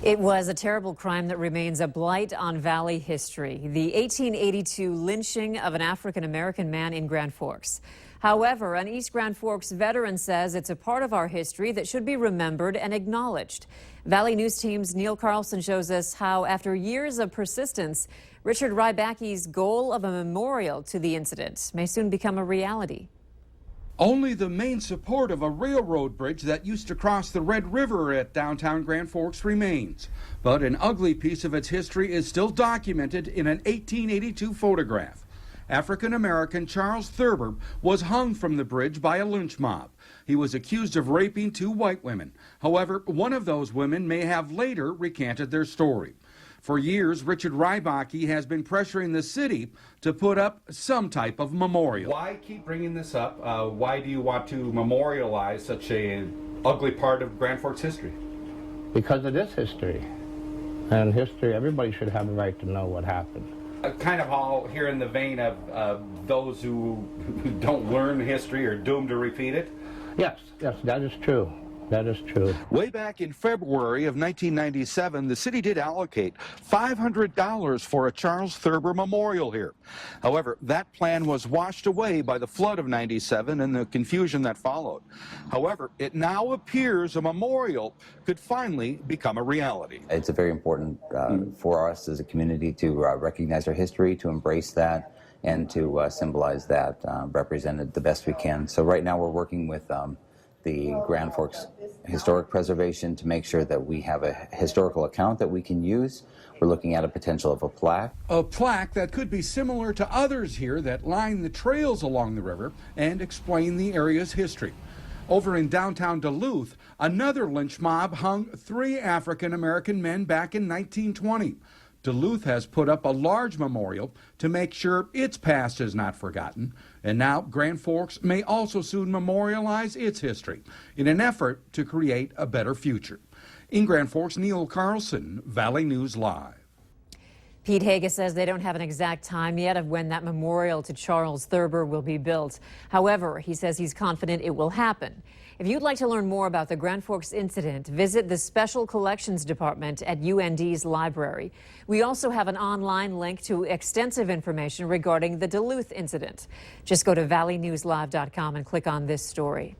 It was a terrible crime that remains a blight on Valley history, the 1882 lynching of an African-American man in Grand Forks. However, an East Grand Forks veteran says it's a part of our history that should be remembered and acknowledged. Valley News Team's Neil Carlson shows us how, after years of persistence, Richard Rybacky's goal of a memorial to the incident may soon become a reality. Only the main support of a railroad bridge that used to cross the Red River at downtown Grand Forks remains. But an ugly piece of its history is still documented in an 1882 photograph. African-American Charles Thurber was hung from the bridge by a lynch mob. He was accused of raping two white women. However, one of those women may have later recanted their story. For years, Richard Rybacky has been pressuring the city to put up some type of memorial. Why keep bringing this up? Why do you want to memorialize such a ugly part of Grand Forks history? Because it is history. And history, everybody should have a right to know what happened. Kind of all here in the vein of those who don't learn history are doomed to repeat it? Yes, that is true. That is true. Way back in February of 1997, the city did allocate $500 for a Charles Thurber memorial here. However, that plan was washed away by the flood of '97 and the confusion that followed. However, it now appears a memorial could finally become a reality. It's very important for us as a community to recognize our history, to embrace that, and to symbolize that, represent it the best we can. So right now we're working with the Grand Forks Historic Preservation to make sure that we have a historical account that we can use. We're looking at a potential of a plaque. A plaque that could be similar to others here that line the trails along the river and explain the area's history. Over in downtown Duluth, another lynch mob hung 3 African-American men back in 1920. Duluth has put up a large memorial to make sure its past is not forgotten. And now Grand Forks may also soon memorialize its history in an effort to create a better future. In Grand Forks, Neil Carlson, Valley News Live. Pete Haga says they don't have an exact time yet of when that memorial to Charles Thurber will be built. However, he says he's confident it will happen. If you'd like to learn more about the Grand Forks incident, visit the Special Collections Department at UND's library. We also have an online link to extensive information regarding the Duluth incident. Just go to valleynewslive.com and click on this story.